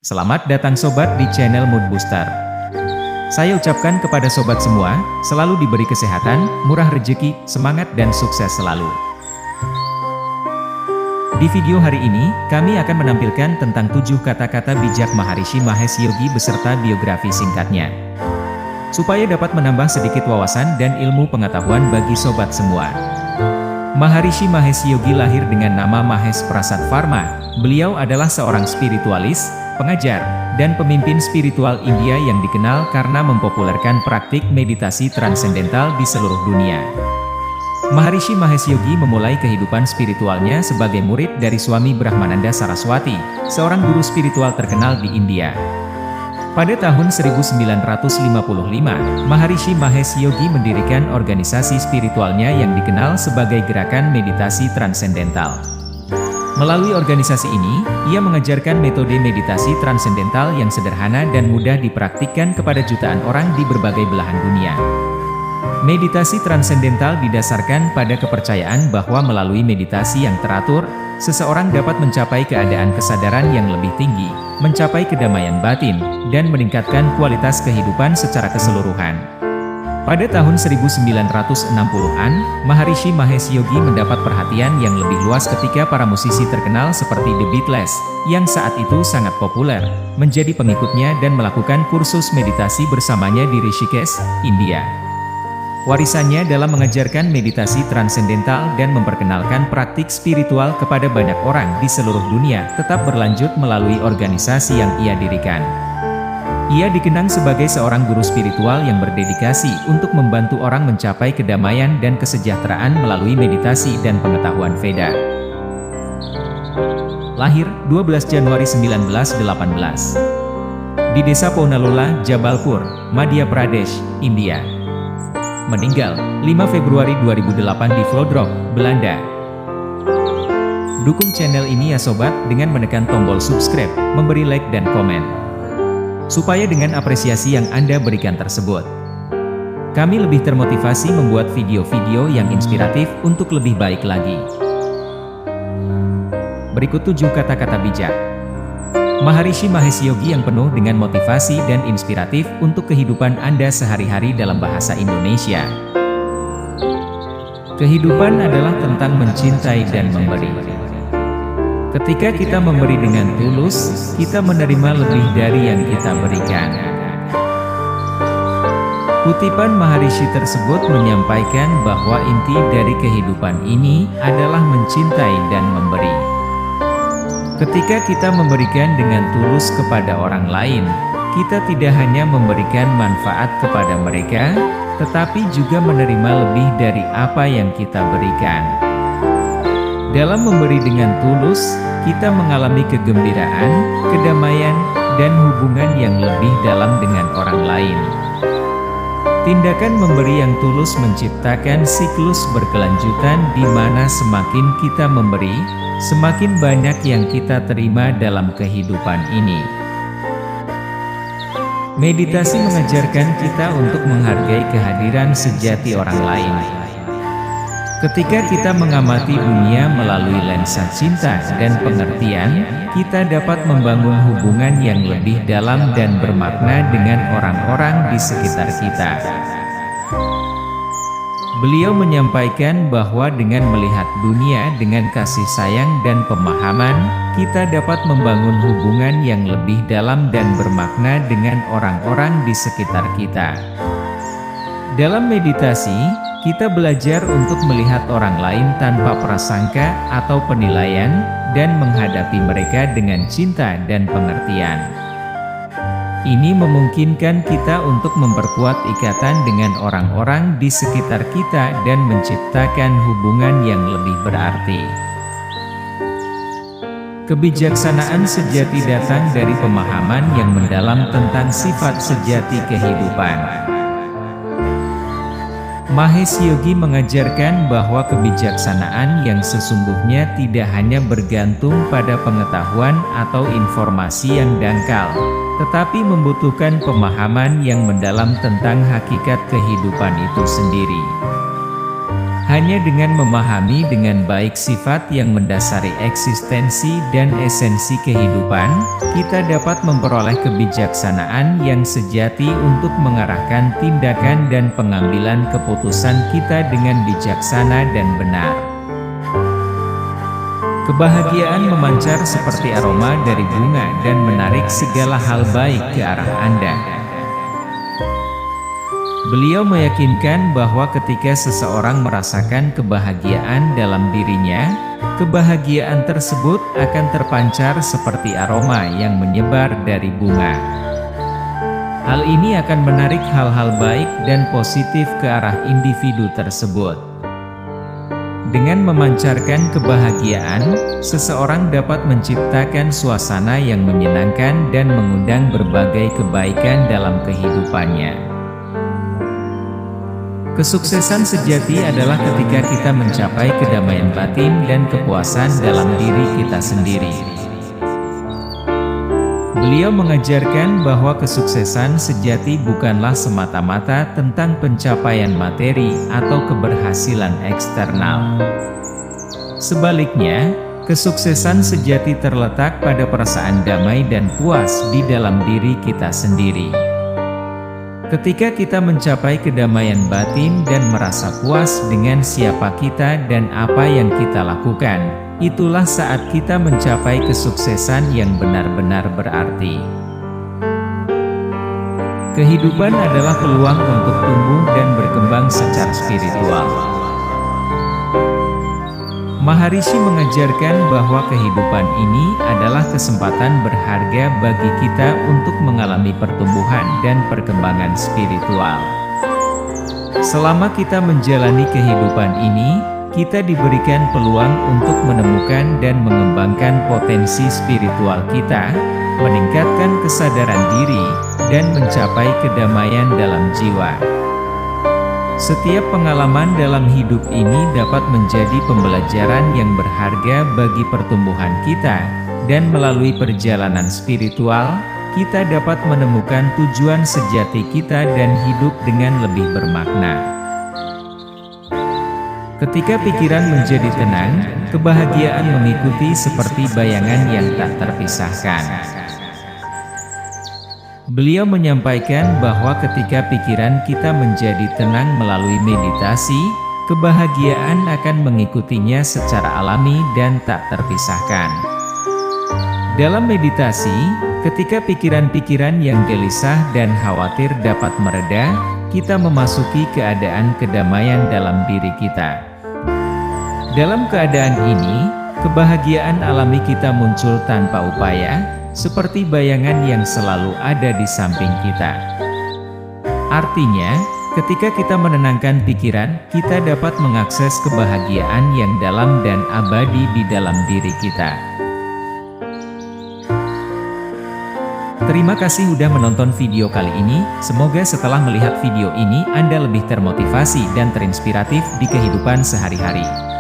Selamat datang sobat di channel Mood Booster. Saya ucapkan kepada sobat semua, selalu diberi kesehatan, murah rezeki, semangat dan sukses selalu. Di video hari ini, kami akan menampilkan tentang 7 kata-kata bijak Maharishi Mahesh Yogi beserta biografi singkatnya. Supaya dapat menambah sedikit wawasan dan ilmu pengetahuan bagi sobat semua. Maharishi Mahesh Yogi lahir dengan nama Mahesh Prasad Varma. Beliau adalah seorang spiritualis, pengajar, dan pemimpin spiritual India yang dikenal karena mempopulerkan praktik meditasi transendental di seluruh dunia. Maharishi Mahesh Yogi memulai kehidupan spiritualnya sebagai murid dari Swami Brahmananda Saraswati, seorang guru spiritual terkenal di India. Pada tahun 1955, Maharishi Mahesh Yogi mendirikan organisasi spiritualnya yang dikenal sebagai Gerakan Meditasi Transendental. Melalui organisasi ini, ia mengajarkan metode meditasi transendental yang sederhana dan mudah dipraktikkan kepada jutaan orang di berbagai belahan dunia. Meditasi transendental didasarkan pada kepercayaan bahwa melalui meditasi yang teratur, seseorang dapat mencapai keadaan kesadaran yang lebih tinggi, mencapai kedamaian batin, dan meningkatkan kualitas kehidupan secara keseluruhan. Pada tahun 1960-an, Maharishi Mahesh Yogi mendapat perhatian yang lebih luas ketika para musisi terkenal seperti The Beatles, yang saat itu sangat populer, menjadi pengikutnya dan melakukan kursus meditasi bersamanya di Rishikesh, India. Warisannya dalam mengajarkan meditasi transendental dan memperkenalkan praktik spiritual kepada banyak orang di seluruh dunia tetap berlanjut melalui organisasi yang ia dirikan. Ia dikenang sebagai seorang guru spiritual yang berdedikasi untuk membantu orang mencapai kedamaian dan kesejahteraan melalui meditasi dan pengetahuan Veda. Lahir 12 Januari 1918 di Desa Pounalola, Jabalpur, Madhya Pradesh, India. Meninggal 5 Februari 2008 di Vlodrop, Belanda. Dukung channel ini ya sobat dengan menekan tombol subscribe, memberi like dan komen. Supaya dengan apresiasi yang Anda berikan tersebut, kami lebih termotivasi membuat video-video yang inspiratif untuk lebih baik lagi. Berikut 7 kata-kata bijak Maharishi Mahesh Yogi yang penuh dengan motivasi dan inspiratif untuk kehidupan Anda sehari-hari dalam bahasa Indonesia. Kehidupan adalah tentang mencintai dan memberi. Ketika kita memberi dengan tulus, kita menerima lebih dari yang kita berikan. Kutipan Maharishi tersebut menyampaikan bahwa inti dari kehidupan ini adalah mencintai dan memberi. Ketika kita memberikan dengan tulus kepada orang lain, kita tidak hanya memberikan manfaat kepada mereka, tetapi juga menerima lebih dari apa yang kita berikan. Dalam memberi dengan tulus, kita mengalami kegembiraan, kedamaian, dan hubungan yang lebih dalam dengan orang lain. Tindakan memberi yang tulus menciptakan siklus berkelanjutan di mana semakin kita memberi, semakin banyak yang kita terima dalam kehidupan ini. Meditasi mengajarkan kita untuk menghargai kehadiran sejati orang lain. Ketika kita mengamati dunia melalui lensa cinta dan pengertian, kita dapat membangun hubungan yang lebih dalam dan bermakna dengan orang-orang di sekitar kita. Beliau menyampaikan bahwa dengan melihat dunia dengan kasih sayang dan pemahaman, kita dapat membangun hubungan yang lebih dalam dan bermakna dengan orang-orang di sekitar kita. Dalam meditasi, kita belajar untuk melihat orang lain tanpa prasangka atau penilaian, dan menghadapi mereka dengan cinta dan pengertian. Ini memungkinkan kita untuk memperkuat ikatan dengan orang-orang di sekitar kita dan menciptakan hubungan yang lebih berarti. Kebijaksanaan sejati datang dari pemahaman yang mendalam tentang sifat sejati kehidupan. Mahesh Yogi mengajarkan bahwa kebijaksanaan yang sesungguhnya tidak hanya bergantung pada pengetahuan atau informasi yang dangkal, tetapi membutuhkan pemahaman yang mendalam tentang hakikat kehidupan itu sendiri. Hanya dengan memahami dengan baik sifat yang mendasari eksistensi dan esensi kehidupan, kita dapat memperoleh kebijaksanaan yang sejati untuk mengarahkan tindakan dan pengambilan keputusan kita dengan bijaksana dan benar. Kebahagiaan memancar seperti aroma dari bunga dan menarik segala hal baik ke arah Anda. Beliau meyakinkan bahwa ketika seseorang merasakan kebahagiaan dalam dirinya, kebahagiaan tersebut akan terpancar seperti aroma yang menyebar dari bunga. Hal ini akan menarik hal-hal baik dan positif ke arah individu tersebut. Dengan memancarkan kebahagiaan, seseorang dapat menciptakan suasana yang menyenangkan dan mengundang berbagai kebaikan dalam kehidupannya. Kesuksesan sejati adalah ketika kita mencapai kedamaian batin dan kepuasan dalam diri kita sendiri. Beliau mengajarkan bahwa kesuksesan sejati bukanlah semata-mata tentang pencapaian materi atau keberhasilan eksternal. Sebaliknya, kesuksesan sejati terletak pada perasaan damai dan puas di dalam diri kita sendiri. Ketika kita mencapai kedamaian batin dan merasa puas dengan siapa kita dan apa yang kita lakukan, itulah saat kita mencapai kesuksesan yang benar-benar berarti. Kehidupan adalah peluang untuk tumbuh dan berkembang secara spiritual. Maharishi mengajarkan bahwa kehidupan ini adalah kesempatan berharga bagi kita untuk mengalami pertumbuhan dan perkembangan spiritual. Selama kita menjalani kehidupan ini, kita diberikan peluang untuk menemukan dan mengembangkan potensi spiritual kita, meningkatkan kesadaran diri, dan mencapai kedamaian dalam jiwa. Setiap pengalaman dalam hidup ini dapat menjadi pembelajaran yang berharga bagi pertumbuhan kita, dan melalui perjalanan spiritual, kita dapat menemukan tujuan sejati kita dan hidup dengan lebih bermakna. Ketika pikiran menjadi tenang, kebahagiaan mengikuti seperti bayangan yang tak terpisahkan. Beliau menyampaikan bahwa ketika pikiran kita menjadi tenang melalui meditasi, kebahagiaan akan mengikutinya secara alami dan tak terpisahkan. Dalam meditasi, ketika pikiran-pikiran yang gelisah dan khawatir dapat mereda, kita memasuki keadaan kedamaian dalam diri kita. Dalam keadaan ini, kebahagiaan alami kita muncul tanpa upaya, seperti bayangan yang selalu ada di samping kita. Artinya, ketika kita menenangkan pikiran, kita dapat mengakses kebahagiaan yang dalam dan abadi di dalam diri kita. Terima kasih sudah menonton video kali ini. Semoga setelah melihat video ini Anda lebih termotivasi dan terinspiratif di kehidupan sehari-hari.